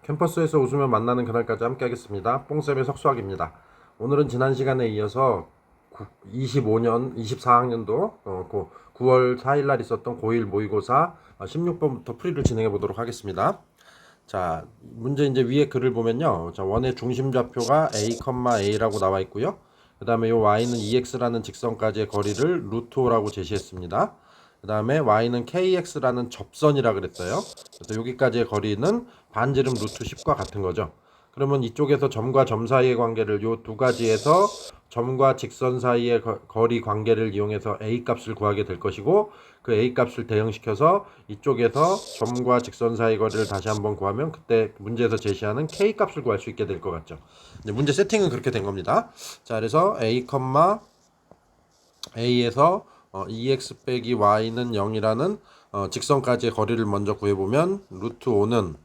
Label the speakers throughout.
Speaker 1: 캠퍼스에서 웃으며 만나는 그날까지 함께 하겠습니다. 뽕쌤의 석수학입니다. 오늘은 지난 시간에 이어서 25년, 24학년도 9월 4일 날 있었던 고1 모의고사 16번부터 풀이를 진행해 보도록 하겠습니다. 자, 문제 이제 위에 글을 보면요. 자, 원의 중심 좌표가 a,a라고 나와 있고요. 그 다음에 요 y는 2x라는 직선까지의 거리를 루트 5라고 제시했습니다. 그 다음에 y는 kx라는 접선이라 그랬어요. 그래서 여기까지의 거리는 반지름 루트 10과 같은 거죠. 그러면 이쪽에서 점과 점 사이의 관계를 요 두 가지에서 점과 직선 사이의 거리 관계를 이용해서 a 값을 구하게 될 것이고, 그 a 값을 대응시켜서 이쪽에서 점과 직선 사이 거리를 다시 한번 구하면 그때 문제에서 제시하는 k 값을 구할 수 있게 될 것 같죠. 문제 세팅은 그렇게 된 겁니다. 자, 그래서 a에서 2x 빼기 y는 0이라는 직선까지의 거리를 먼저 구해보면 루트 5는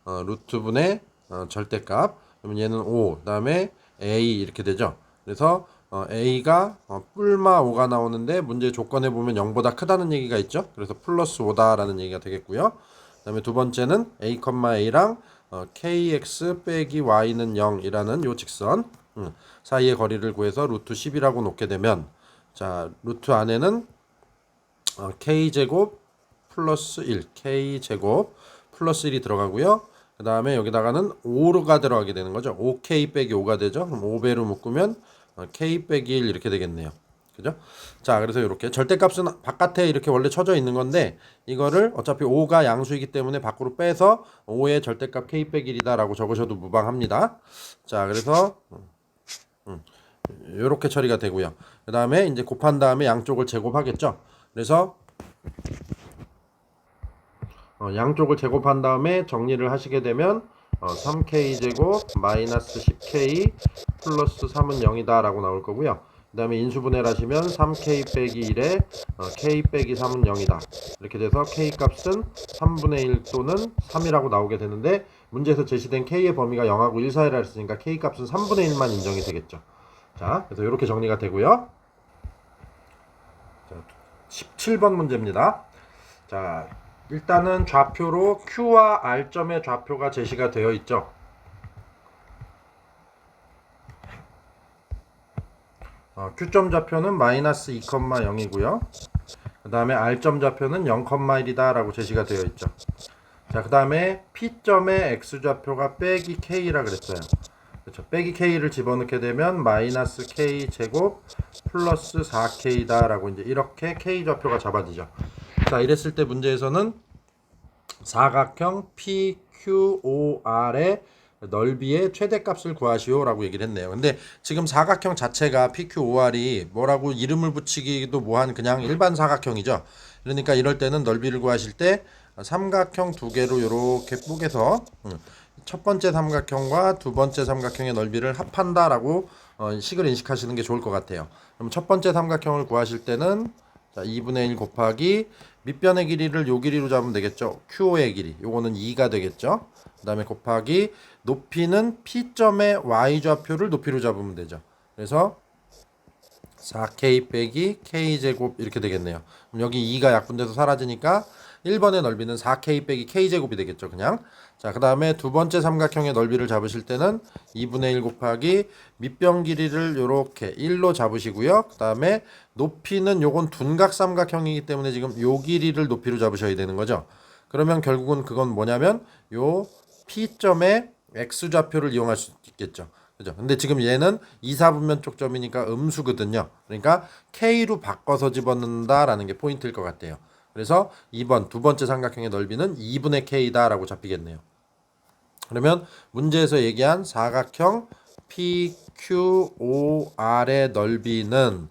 Speaker 1: 루트분의 절대값, 그러면 얘는 5, 그 다음에 a 이렇게 되죠. 그래서 a가 뿔마 5가 나오는데 문제 조건에 보면 0보다 크다는 얘기가 있죠. 그래서 플러스 5다라는 얘기가 되겠고요. 그 다음에 두 번째는 a,a랑 kx 빼기 y는 0이라는 요 직선 사이의 거리를 구해서 루트 10이라고 놓게 되면, 자, 루트 안에는 k제곱 플러스 1, k제곱 플러스 1이 들어가고요. 그 다음에 여기다가는 5가 들어가게 되는 거죠. 5k 빼기 5가 되죠. 그럼 5배로 묶으면 k 빼기 1 이렇게 되겠네요. 그죠? 자, 그래서 이렇게 절대값은 바깥에 이렇게 원래 쳐져 있는 건데, 이거를 어차피 5가 양수이기 때문에 밖으로 빼서 5의 절대값 k 빼기 1이다 라고 적으셔도 무방합니다. 자, 그래서 이렇게 처리가 되고요. 그 다음에 이제 곱한 다음에 양쪽을 제곱하겠죠. 그래서 양쪽을 제곱한 다음에 정리를 하시게 되면 3k 제곱 마이너스 10k 플러스 3은 0이다 라고 나올 거고요. 그 다음에 인수분해를 하시면 3k 빼기 1에 k 빼기 3은 0이다. 이렇게 돼서 k 값은 3분의 1 또는 3이라고 나오게 되는데, 문제에서 제시된 k의 범위가 0하고 1 사이라 했으니까 k 값은 3분의 1만 인정이 되겠죠. 자, 그래서 이렇게 정리가 되고요. 자, 17번 문제입니다. 자, 일단은 좌표로 Q와 R점의 좌표가 제시가 되어 있죠. Q점 좌표는 마이너스 2,0이고요. 그 다음에 R점 좌표는 0,1이다 라고 제시가 되어 있죠. 자, 그 다음에 P점의 X좌표가 빼기 K라 그랬어요. 그렇죠. 빼기 K를 집어넣게 되면 마이너스 K 제곱 플러스 4K다 라고 이제 이렇게 K 좌표가 잡아지죠. 자, 이랬을 때 문제에서는 사각형 PQOR의 넓이의 최대값을 구하시오 라고 얘기를 했네요. 근데 지금 사각형 자체가 PQOR이 뭐라고 이름을 붙이기도 뭐한 그냥 일반 사각형이죠. 그러니까 이럴 때는 넓이를 구하실 때 삼각형 두 개로 이렇게 쪼개서 첫 번째 삼각형과 두 번째 삼각형의 넓이를 합한다 라고 식을 인식하시는 게 좋을 것 같아요. 그럼 첫 번째 삼각형을 구하실 때는, 자, 2분의 1 곱하기 밑변의 길이를 요 길이로 잡으면 되겠죠. QO의 길이, 요거는 2가 되겠죠. 그 다음에 곱하기 높이는 P점의 Y좌표를 높이로 잡으면 되죠. 그래서 4K 빼기 K제곱 이렇게 되겠네요. 그럼 여기 2가 약분돼서 사라지니까 1번의 넓이는 4K 빼기 K제곱이 되겠죠, 그냥. 자, 그 다음에 두 번째 삼각형의 넓이를 잡으실 때는 2분의 1 곱하기 밑변 길이를 요렇게 1로 잡으시고요. 그 다음에 높이는 요건 둔각 삼각형이기 때문에 지금 요 길이를 높이로 잡으셔야 되는 거죠. 그러면 결국은 그건 뭐냐면 요 P점의 X좌표를 이용할 수 있겠죠. 그죠? 근데 지금 얘는 2사분면 쪽점이니까 음수거든요. 그러니까 K로 바꿔서 집어넣는다라는 게 포인트일 것 같아요. 그래서 2번 두 번째 삼각형의 넓이는 2분의 K다 라고 잡히겠네요. 그러면 문제에서 얘기한 사각형 PQOR의 넓이는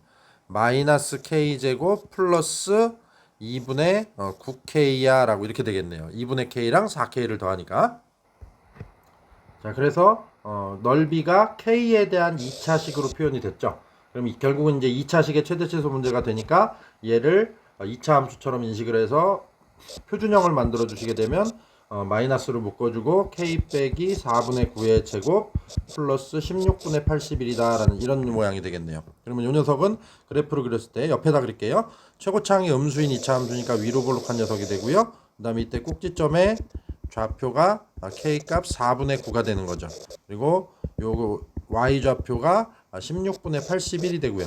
Speaker 1: 마이너스 K제곱 플러스 2분의 9K야 라고 이렇게 되겠네요. 2분의 K랑 4K를 더하니까. 자, 그래서 넓이가 K에 대한 2차식으로 표현이 됐죠. 그럼 결국은 이제 2차식의 최대치수 문제가 되니까 얘를 2차 함수처럼 인식을 해서 표준형을 만들어 주시게 되면 마이너스로 묶어주고 K 빼기 4분의 9의 제곱 플러스 16분의 81이다 라는 이런 모양이 되겠네요. 그러면 이 녀석은 그래프로 그렸을 때 옆에다 그릴게요. 최고창이 음수인 2차 함수니까 위로 볼록한 녀석이 되고요. 그 다음에 이때 꼭지점의 좌표가 k 값 4분의 9가 되는 거죠. 그리고 요거 y 좌표가 16분의 81이 되고요.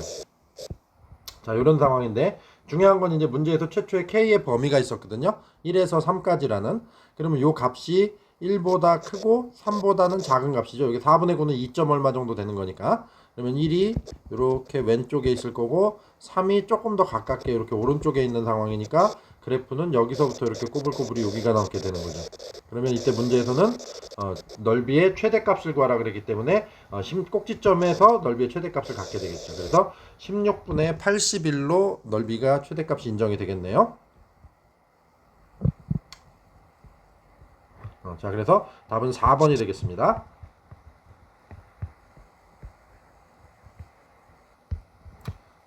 Speaker 1: 자, 이런 상황인데 중요한 건 이제 문제에서 최초의 k의 범위가 있었거든요. 1에서 3까지라는. 그러면 요 값이 1보다 크고 3보다는 작은 값이죠. 여기 4분의 9는 2점 얼마 정도 되는 거니까. 그러면 1이 이렇게 왼쪽에 있을 거고 3이 조금 더 가깝게 이렇게 오른쪽에 있는 상황이니까 그래프는 여기서부터 이렇게 꼬불꼬불이 여기가 나오게 되는 거죠. 그러면 이때 문제에서는 넓이의 최대값을 구하라 그랬기 때문에 꼭지점에서 넓이의 최대값을 갖게 되겠죠. 그래서 16분의 81로 넓이가 최대값이 인정이 되겠네요. 자, 그래서 답은 4번이 되겠습니다.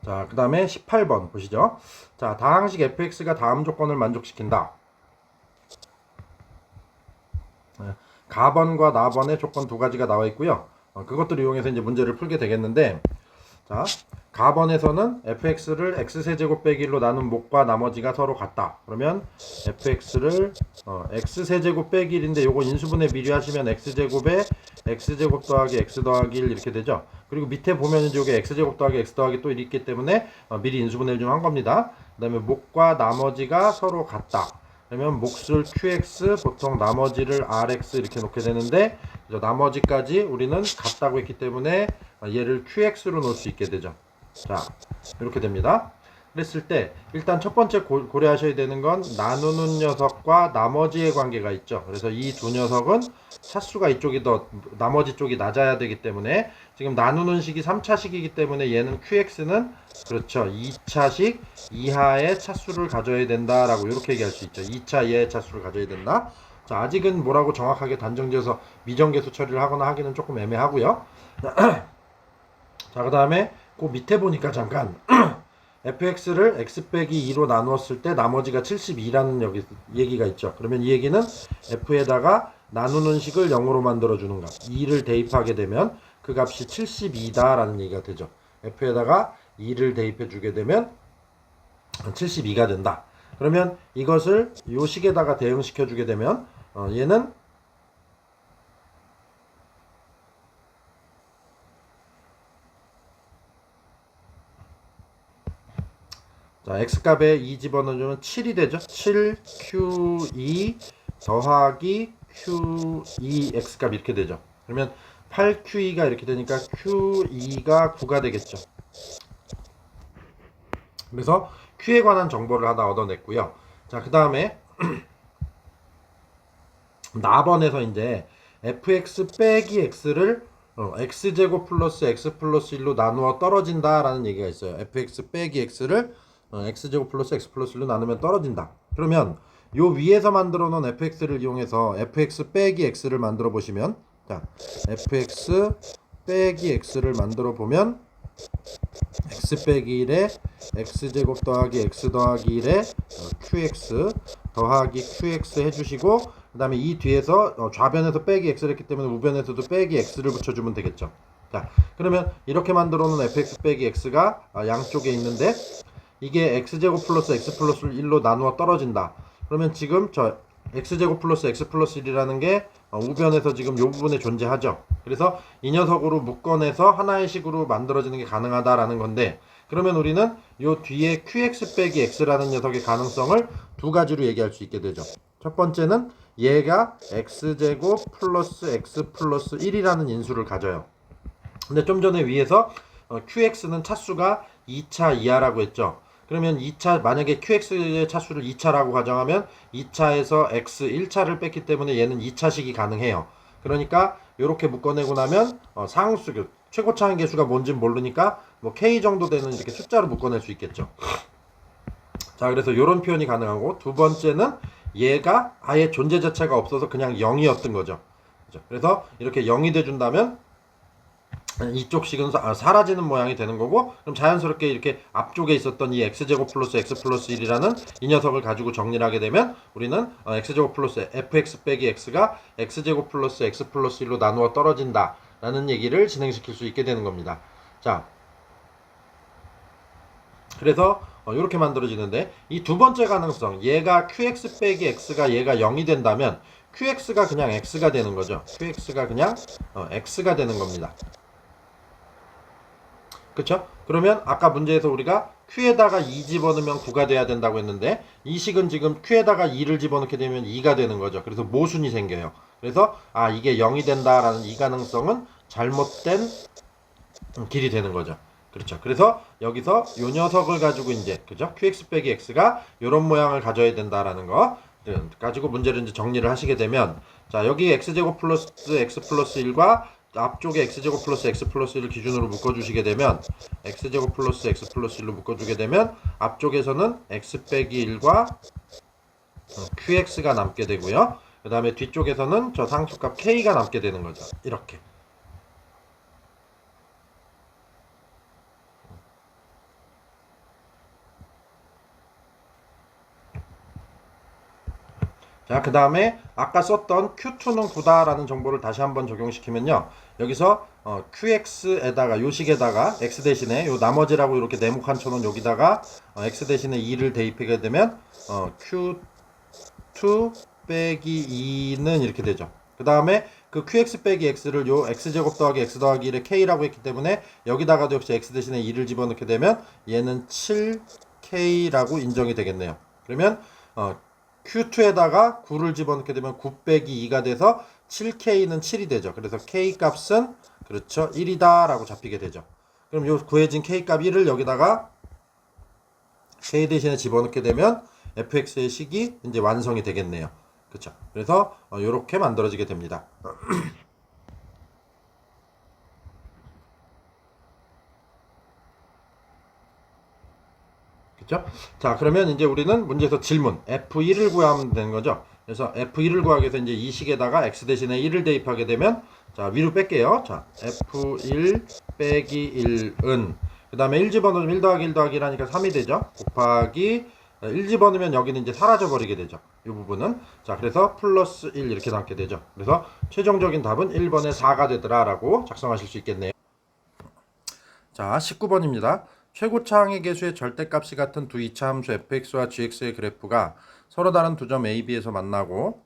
Speaker 1: 자, 그 다음에 18번 보시죠. 자, 다항식 fx가 다음 조건을 만족시킨다. 가번과 나번의 조건 두 가지가 나와 있고요. 그것들을 이용해서 이제 문제를 풀게 되겠는데, 자, 가번에서는 fx를 x세제곱 빼기 1로 나눈 목과 나머지가 서로 같다. 그러면 fx를 x세제곱 빼기 1인데 요거 인수분해 미리 하시면 x제곱에 x제곱 더하기 x 더하기 1 이렇게 되죠. 그리고 밑에 보면 이제 요게 x제곱 더하기 x 더하기 또 1이 있기 때문에 미리 인수분해를 좀 한 겁니다. 그 다음에 목과 나머지가 서로 같다. 그러면 몫을 qx 보통 나머지를 rx 이렇게 놓게 되는데 나머지까지 우리는 같다고 했기 때문에 얘를 qx로 놓을 수 있게 되죠. 자, 이렇게 됩니다. 그랬을 때 일단 첫 번째 고려하셔야 되는 건 나누는 녀석과 나머지의 관계가 있죠. 그래서 이 두 녀석은 차수가 이쪽이 더 나머지 쪽이 낮아야 되기 때문에 지금 나누는 식이 3차식이기 때문에 얘는 qx는 그렇죠. 2차식 이하의 차수를 가져야 된다라고 이렇게 얘기할 수 있죠. 2차 이하의 차수를 가져야 된다. 자, 아직은 뭐라고 정확하게 단정지어서 미정계수 처리를 하거나 하기는 조금 애매하고요. 자, 그 다음에 그 밑에 보니까 잠깐 fx를 x 빼기 2로 나누었을 때 나머지가 72라는 여기 얘기가 있죠. 그러면 이 얘기는 f에다가 나누는 식을 0으로 만들어주는 값 2를 대입하게 되면 그 값이 72다라는 얘기가 되죠. f에다가 2를 대입해 주게 되면 72가 된다. 그러면 이것을 요 식에다가 대응시켜 주게 되면 얘는 자, x값에 2 집어넣으면 7이 되죠. 7q2 더하기 q2 x값 이렇게 되죠. 그러면 8q2가 이렇게 되니까 q2가 9가 되겠죠. 그래서 q에 관한 정보를 하나 얻어냈고요. 자, 그 다음에 나번에서 이제 fx 빼기 x를 x제곱 플러스 x 플러스 1로 나누어 떨어진다 라는 얘기가 있어요. fx 빼기 x를 x제곱 플러스 x 플러스 1로 나누면 떨어진다. 그러면 요 위에서 만들어 놓은 fx를 이용해서 fx 빼기 x를 만들어 보시면, 자, fx 빼기 x를 만들어 보면 x 빼기 1에 x제곱 더하기 x 더하기 1에 qx 더하기 qx 해주시고 그 다음에 이 뒤에서 좌변에서 빼기 x를 했기 때문에 우변에서도 빼기 x를 붙여주면 되겠죠. 자, 그러면 이렇게 만들어 놓은 fx 빼기 x가 양쪽에 있는데 이게 x제곱 플러스 x 플러스 1로 나누어 떨어진다. 그러면 지금 저 x제곱 플러스 x 플러스 1이라는 게 우변에서 지금 요 부분에 존재하죠. 그래서 이 녀석으로 묶어내서 하나의 식으로 만들어지는 게 가능하다라는 건데, 그러면 우리는 요 뒤에 qx 빼기 x라는 녀석의 가능성을 두 가지로 얘기할 수 있게 되죠. 첫 번째는 얘가 x제곱 플러스 x 플러스 1이라는 인수를 가져요. 근데 좀 전에 위에서 qx는 차수가 2차 이하라고 했죠. 그러면 2차 만약에 qx의 차수를 2차라고 가정하면 2차에서 x 1차를 뺐기 때문에 얘는 2차식이 가능해요. 그러니까 이렇게 묶어내고 나면 상수 최고차항 계수가 뭔지는 모르니까 뭐 k 정도 되는 이렇게 숫자로 묶어낼 수 있겠죠. 자, 그래서 이런 표현이 가능하고, 두 번째는 얘가 아예 존재 자체가 없어서 그냥 0이었던 거죠. 그래서 이렇게 0이 돼준다면 이쪽 식은 사라지는 모양이 되는 거고, 그럼 자연스럽게 이렇게 앞쪽에 있었던 이 x제곱 플러스 x 플러스 1이라는 이 녀석을 가지고 정리를 하게 되면 우리는 x제곱 플러스 fx 빼기 x가 x제곱 플러스 x 플러스 1로 나누어 떨어진다 라는 얘기를 진행시킬 수 있게 되는 겁니다. 자, 그래서 이렇게 만들어지는데 이 두 번째 가능성, 얘가 qx 빼기 x가 얘가 0이 된다면 qx가 그냥 x가 되는 거죠. qx가 그냥 x가 되는 겁니다. 그쵸? 그러면 아까 문제에서 우리가 q에다가 2 집어넣으면 9가 돼야 된다고 했는데 이 식은 지금 q에다가 2를 집어넣게 되면 2가 되는 거죠. 그래서 모순이 생겨요. 그래서 이게 0이 된다라는 이 가능성은 잘못된 길이 되는 거죠. 그렇죠. 그래서 여기서 요 녀석을 가지고 이제 그죠? qx 빼기 x가 이런 모양을 가져야 된다라는 거 가지고 문제를 이제 정리를 하시게 되면 자 여기 x제곱 플러스 x 플러스 1과 앞쪽에 x제곱 플러스 x 플러스 1을 기준으로 묶어주시게 되면 x제곱 플러스 x 플러스 1로 묶어주게 되면 앞쪽에서는 x 빼기 1과 qx가 남게 되고요. 그 다음에 뒤쪽에서는 저 상수값 k가 남게 되는 거죠. 이렇게. 자, 그 다음에 아까 썼던 Q2는 9다라는 정보를 다시 한번 적용시키면요. 여기서 QX에다가 요식에다가 X 대신에 요 나머지라고 이렇게 네모칸 쳐놓은 여기다가 X 대신에 2를 대입하게 되면 Q2 빼기 2는 이렇게 되죠. 그 다음에 그 QX 빼기 X를 요 X제곱 더하기 X 더하기 1의 K라고 했기 때문에 여기다가도 역시 X 대신에 2를 집어넣게 되면 얘는 7K라고 인정이 되겠네요. 그러면 Q2에다가 9를 집어넣게 되면 9 빼기 2가 돼서 7K는 7이 되죠. 그래서 K 값은 그렇죠 1이다 라고 잡히게 되죠. 그럼 요 구해진 K 값 1을 여기다가 K 대신에 집어넣게 되면 fx의 식이 이제 완성이 되겠네요. 그렇죠. 그래서 요렇게 만들어지게 됩니다. 그렇죠? 자, 그러면 이제 우리는 문제에서 질문 F1을 구하면 되는 거죠. 그래서 F1을 구하기 위해서 이제 이 식에다가 x 대신에 1을 대입하게 되면 자, 위로 뺄게요. 자, F1 빼기 1은 그 다음에 1 집어넣으면 1 더하기 1 더하기 1하니까 3이 되죠. 곱하기 1 집어넣으면 여기는 이제 사라져 버리게 되죠. 이 부분은. 자, 그래서 플러스 1 이렇게 남게 되죠. 그래서 최종적인 답은 1번에 4가 되더라 라고 작성하실 수 있겠네요. 자, 19번입니다. 최고차항의 개수의 절대값이 같은 두 이차 함수 fx와 gx의 그래프가 서로 다른 두 점 a, b에서 만나고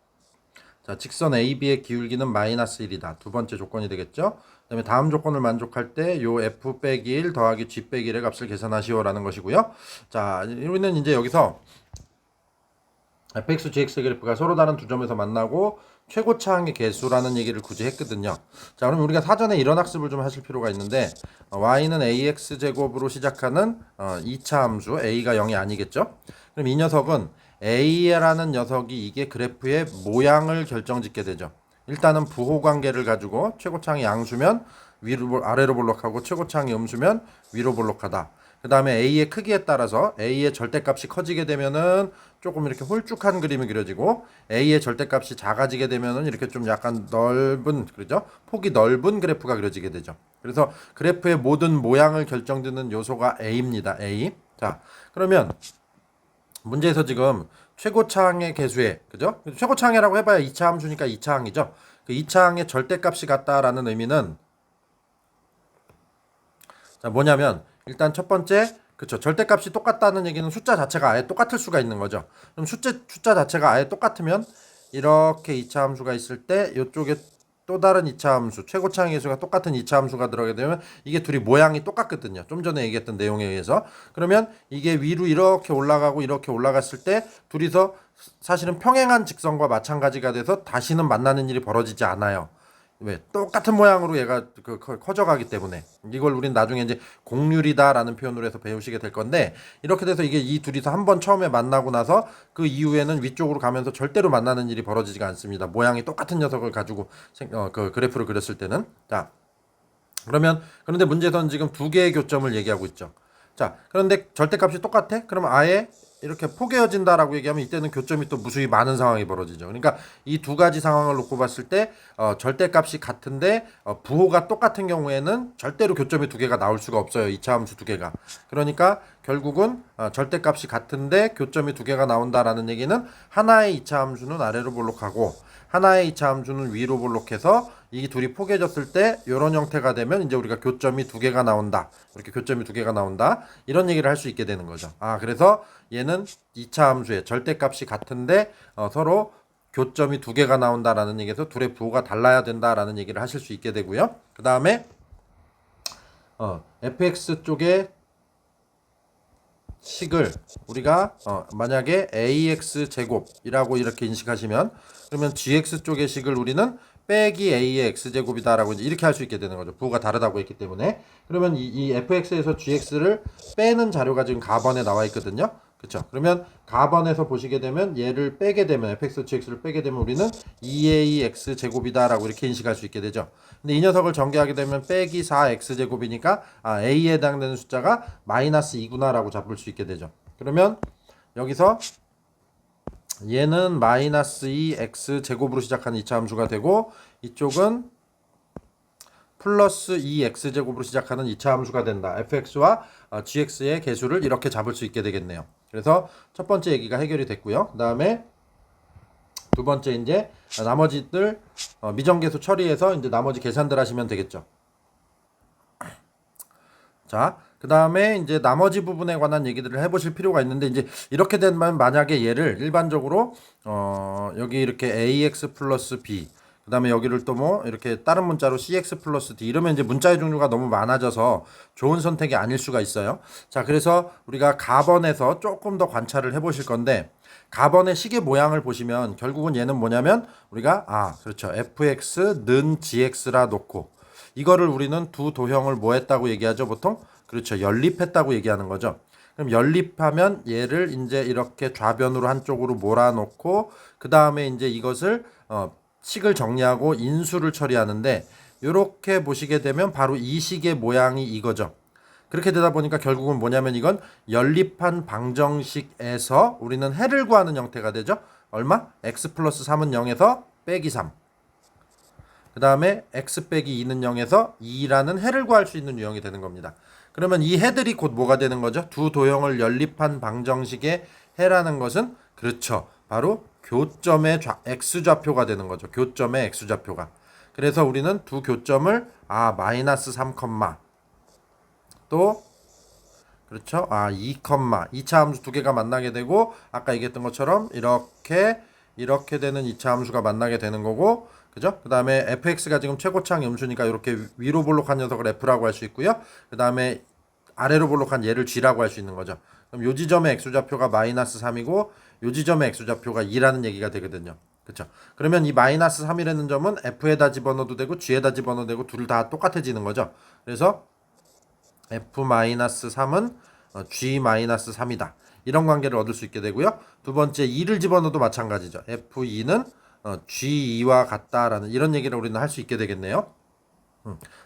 Speaker 1: 자, 직선 a, b의 기울기는 마이너스 1이다. 두 번째 조건이 되겠죠. 그 다음에 다음 조건을 만족할 때 요 f 빼기 1 더하기 g 빼기 1의 값을 계산하시오라는 것이고요. 자, 우리는 이제 여기서 fx, gx 그래프가 서로 다른 두 점에서 만나고 최고차항의 개수라는 얘기를 굳이 했거든요. 자, 그럼 우리가 사전에 이런 학습을 좀 하실 필요가 있는데 y는 ax제곱으로 시작하는 2차 함수 a가 0이 아니겠죠? 그럼 이 녀석은 a라는 녀석이 이게 그래프의 모양을 결정짓게 되죠. 일단은 부호관계를 가지고 최고차항이 양수면 위로 아래로 볼록하고 최고차항이 음수면 위로 볼록하다. 그 다음에 A의 크기에 따라서 A의 절대값이 커지게 되면은 조금 이렇게 홀쭉한 그림이 그려지고 A의 절대값이 작아지게 되면은 이렇게 좀 약간 넓은, 그죠? 폭이 넓은 그래프가 그려지게 되죠. 그래서 그래프의 모든 모양을 결정짓는 요소가 A입니다. A. 자, 그러면 문제에서 지금 최고차항의 개수에, 그죠? 최고차항이라고 해봐야 2차 함수니까 2차항이죠. 그 2차항의 절대값이 같다라는 의미는 자, 뭐냐면 일단 첫 번째 그쵸 절대값이 똑같다는 얘기는 숫자 자체가 아예 똑같을 수가 있는 거죠. 그럼 숫자 자체가 아예 똑같으면 이렇게 2차 함수가 있을 때 이쪽에 또 다른 2차 함수 최고차항의 수가 똑같은 2차 함수가 들어가게 되면 이게 둘이 모양이 똑같거든요. 좀 전에 얘기했던 내용에 의해서. 그러면 이게 위로 이렇게 올라가고 이렇게 올라갔을 때 둘이서 사실은 평행한 직선과 마찬가지가 돼서 다시는 만나는 일이 벌어지지 않아요. 왜? 똑같은 모양으로 얘가 커져가기 때문에 이걸 우린 나중에 이제 공률이다라는 표현으로 해서 배우시게 될 건데 이렇게 돼서 이게 이 둘이서 한번 처음에 만나고 나서 그 이후에는 위쪽으로 가면서 절대로 만나는 일이 벌어지지가 않습니다. 모양이 똑같은 녀석을 가지고 그 그래프를 그렸을 때는 자 그런데 문제에서는 지금 두 개의 교점을 얘기하고 있죠. 자, 그런데 절대값이 똑같아? 그러면 아예 이렇게 포개어진다라고 얘기하면 이때는 교점이 또 무수히 많은 상황이 벌어지죠. 그러니까 이 두 가지 상황을 놓고 봤을 때 절대값이 같은데 부호가 똑같은 경우에는 절대로 교점이 두 개가 나올 수가 없어요. 이차 함수 두 개가. 그러니까 결국은 절대값이 같은데 교점이 두 개가 나온다라는 얘기는 하나의 이차 함수는 아래로 볼록하고 하나의 이차 함수는 위로 볼록해서 이 둘이 포개졌을 때 이런 형태가 되면 이제 우리가 교점이 두 개가 나온다. 이렇게 교점이 두 개가 나온다. 이런 얘기를 할 수 있게 되는 거죠. 그래서 얘는 2차 함수의 절대값이 같은데 서로 교점이 두 개가 나온다라는 얘기에서 둘의 부호가 달라야 된다라는 얘기를 하실 수 있게 되고요. 그 다음에 fx 쪽에 식을 우리가 만약에 ax 제곱이라고 이렇게 인식하시면 그러면 gx 쪽의 식을 우리는 빼기 a의 x제곱이다라고 이렇게 할 수 있게 되는 거죠. 부호가 다르다고 했기 때문에. 그러면 이 fx에서 gx를 빼는 자료가 지금 가번에 나와 있거든요. 그렇죠? 그러면 가번에서 보시게 되면 얘를 빼게 되면 fx, gx를 빼게 되면 우리는 2ax 제곱이다라고 이렇게 인식할 수 있게 되죠. 근데 이 녀석을 전개하게 되면 빼기 4x 제곱이니까 a에 해당되는 숫자가 마이너스 2구나라고 잡을 수 있게 되죠. 그러면 여기서 얘는 마이너스 2x 제곱으로 시작하는 2차 함수가 되고 이쪽은 플러스 2x 제곱으로 시작하는 2차 함수가 된다. fx와 gx의 개수를 이렇게 잡을 수 있게 되겠네요. 그래서 첫 번째 얘기가 해결이 됐고요. 그 다음에 두 번째 이제 나머지들 미정계수 처리해서 이제 나머지 계산들 하시면 되겠죠. 자, 그 다음에 이제 나머지 부분에 관한 얘기들을 해보실 필요가 있는데 이제 이렇게 되면 만약에 얘를 일반적으로 여기 이렇게 ax 플러스 b 그 다음에 여기를 또 뭐 이렇게 다른 문자로 cx 플러스 d 이러면 이제 문자의 종류가 너무 많아져서 좋은 선택이 아닐 수가 있어요. 자, 그래서 우리가 가번에서 조금 더 관찰을 해보실 건데 가번의 식의 모양을 보시면 결국은 얘는 뭐냐면 우리가 그렇죠 fx는 gx라 놓고 이거를 우리는 두 도형을 뭐 했다고 얘기하죠 보통? 그렇죠 연립했다고 얘기하는 거죠. 그럼 연립하면 얘를 이제 이렇게 좌변으로 한쪽으로 몰아놓고 그 다음에 이제 이것을 식을 정리하고 인수를 처리하는데 이렇게 보시게 되면 바로 이 식의 모양이 이거죠. 그렇게 되다 보니까 결국은 뭐냐면 이건 연립한 방정식에서 우리는 해를 구하는 형태가 되죠. 얼마? x 플러스 3은 0에서 빼기 3. 그 다음에 x 빼기 2는 0에서 2라는 해를 구할 수 있는 유형이 되는 겁니다. 그러면 이 해들이 곧 뭐가 되는 거죠? 두 도형을 연립한 방정식의 해라는 것은 그렇죠. 바로 교점의 x좌표가 되는 거죠. 교점의 x좌표가. 그래서 우리는 두 교점을 마이너스 3, 또 그렇죠. 2, 2차 함수 두 개가 만나게 되고 아까 얘기했던 것처럼 이렇게 되는 2차 함수가 만나게 되는 거고 그죠? 그 다음에 fx가 지금 최고차항 함수니까 이렇게 위로 볼록한 녀석을 f라고 할 수 있고요. 그 다음에 아래로 볼록한 얘를 g라고 할 수 있는 거죠. 그럼 요 지점의 x좌표가 마이너스 3이고 요 지점의 x좌표가 2라는 얘기가 되거든요. 그렇죠? 그러면 이 마이너스 3이라는 점은 f에다 집어넣어도 되고 g에다 집어넣어도 되고 둘 다 똑같아지는 거죠. 그래서 f-3은 g-3이다. 이런 관계를 얻을 수 있게 되고요. 두 번째 2를 집어넣어도 마찬가지죠. f2는 g2와 같다라는 이런 얘기를 우리는 할 수 있게 되겠네요.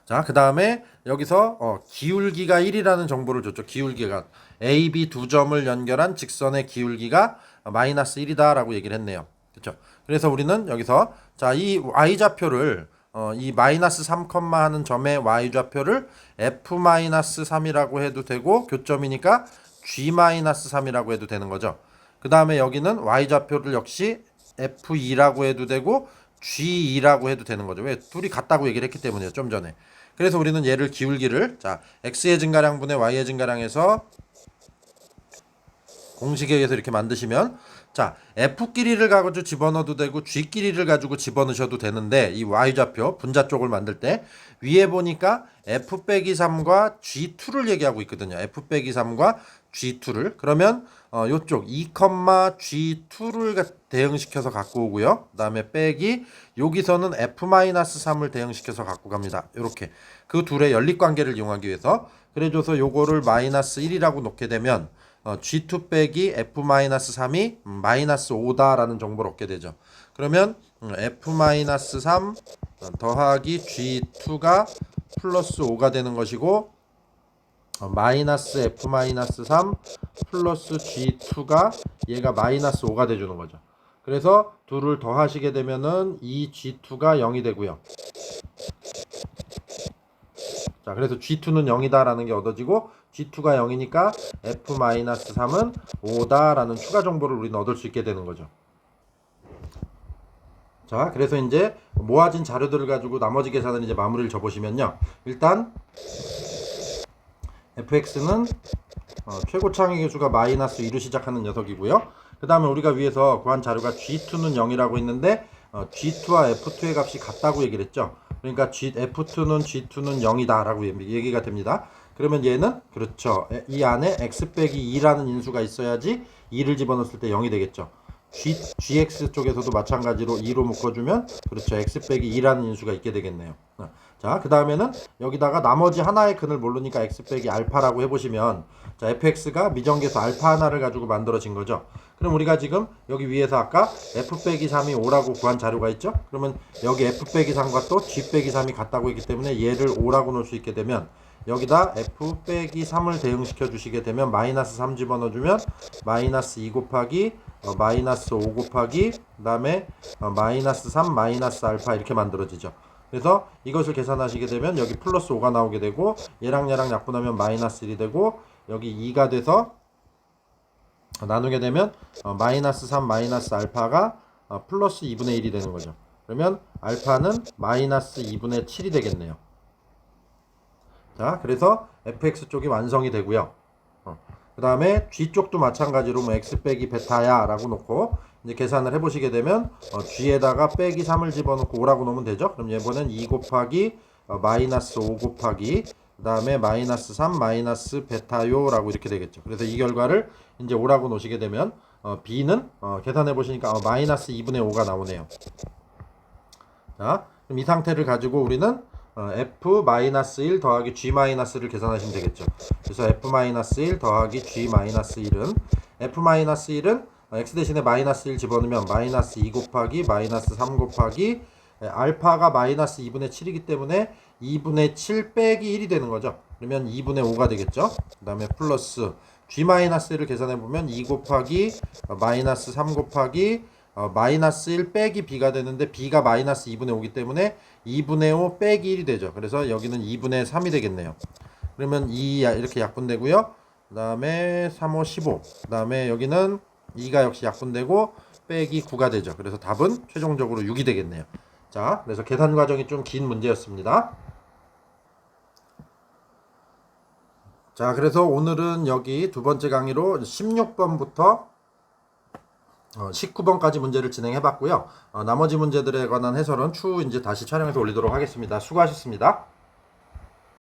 Speaker 1: 자, 그 다음에 여기서 기울기가 1이라는 정보를 줬죠. 기울기가 A, B 두 점을 연결한 직선의 기울기가 마이너스 1이다 라고 얘기를 했네요. 그렇죠? 그래서 우리는 여기서 자, 이 y좌표를 이 마이너스 3, 하는 점의 y좌표를 f-3이라고 해도 되고 교점이니까 g-3이라고 해도 되는 거죠. 그 다음에 여기는 y좌표를 역시 f2라고 해도 되고 g2라고 해도 되는 거죠. 왜? 둘이 같다고 얘기를 했기 때문이에요. 좀 전에. 그래서 우리는 얘를 기울기를 자 x의 증가량분의 y의 증가량에서 공식에 의해서 이렇게 만드시면 자 f 길이를 가지고 집어넣어도 되고 g 길이를 가지고 집어넣으셔도 되는데 이 y좌표 분자 쪽을 만들 때 위에 보니까 f-3과 g2를 얘기하고 있거든요. f-3과 g2를 그러면 요쪽 2, g2를 대응시켜서 갖고 오고요. 그 다음에 빼기 여기서는 f-3을 대응시켜서 갖고 갑니다. 이렇게 그 둘의 연립관계를 이용하기 위해서 그래줘서 요거를 마이너스 1이라고 놓게 되면 g2 빼기 f-3이 마이너스 5다라는 정보를 얻게 되죠. 그러면 f-3 더하기 g2가 플러스 5가 되는 것이고 마이너스 f-3 플러스 g2가 얘가 마이너스 5가 돼주는 거죠. 그래서 둘을 더하시게 되면은 이 g2가 0이 되고요. 자, 그래서 g2는 0이다라는 게 얻어지고 g2가 0이니까 f-3은 5다라는 추가 정보를 우리는 얻을 수 있게 되는 거죠. 자, 그래서 이제 모아진 자료들을 가지고 나머지 계산을 이제 마무리를 줘보시면요. 일단 fx는 최고차항의 개수가 마이너스 2로 시작하는 녀석이고요. 그 다음에 우리가 위에서 구한 자료가 G2는 0이라고 했는데 G2와 F2의 값이 같다고 얘기를 했죠. 그러니까 F2는 G2는 0이다 라고 얘기가 됩니다. 그러면 얘는 그렇죠. 이 안에 x 빼기 2라는 인수가 있어야지 2를 집어넣었을 때 0이 되겠죠. gx 쪽에서도 마찬가지로 2로 묶어주면 그렇죠. x 빼기 2라는 인수가 있게 되겠네요. 자, 그 다음에는 여기다가 나머지 하나의 근을 모르니까 x 빼기 알파라고 해보시면 자, fx가 미정계수 알파 하나를 가지고 만들어진 거죠. 그럼 우리가 지금 여기 위에서 아까 f 빼기 3이 5라고 구한 자료가 있죠. 그러면 여기 f 빼기 3과 또 g 빼기 3이 같다고 했기 때문에 얘를 5라고 놓을 수 있게 되면 여기다 f 빼기 3을 대응시켜 주시게 되면 마이너스 3 집어넣어주면 마이너스 2 곱하기 마이너스 5 곱하기 그 다음에 마이너스 3 마이너스 알파 이렇게 만들어지죠. 그래서 이것을 계산하시게 되면 여기 플러스 5가 나오게 되고 얘랑 얘랑 약분하면 마이너스 1이 되고 여기 2가 돼서 나누게 되면 마이너스 3 마이너스 알파가 플러스 2분의 1이 되는 거죠. 그러면 알파는 마이너스 2분의 7이 되겠네요. 자, 그래서 fx 쪽이 완성이 되고요. 그 다음에 g 쪽도 마찬가지로 뭐 x 빼기 베타야 라고 놓고 이제 계산을 해보시게 되면 g에다가 빼기 3을 집어넣고 5라고 놓으면 되죠. 그럼 얘번엔 2 곱하기 마이너스 5 곱하기 그 다음에 마이너스 3 마이너스 베타요 라고 이렇게 되겠죠. 그래서 이 결과를 이제 5라고 놓으시게 되면 b는 계산해 보시니까 마이너스 2분의 5가 나오네요. 자, 그럼 이 상태를 가지고 우리는 f-1 더하기 g-를 계산하시면 되겠죠. 그래서 f-1 더하기 g-1은 f-1은 x 대신에 마이너스 1 집어넣으면 마이너스 2 곱하기 마이너스 3 곱하기 알파가 마이너스 2분의 7이기 때문에 2분의 7 빼기 1이 되는 거죠. 그러면 2분의 5가 되겠죠. 그 다음에 플러스 g-를 계산해보면 2 곱하기 마이너스 3 곱하기 마이너스 1 빼기 b가 되는데 b가 마이너스 2분의 5이기 때문에 2분의 5 빼기 1이 되죠. 그래서 여기는 2분의 3이 되겠네요. 그러면 2 이렇게 약분되고요. 그 다음에 3, 5, 15. 그 다음에 여기는 2가 역시 약분되고 빼기 9가 되죠. 그래서 답은 최종적으로 6이 되겠네요. 자, 그래서 계산 과정이 좀 긴 문제였습니다. 자, 그래서 오늘은 여기 두 번째 강의로 16번부터 19번까지 문제를 진행해 봤고요. 나머지 문제들에 관한 해설은 추후 이제 다시 촬영해서 올리도록 하겠습니다. 수고하셨습니다.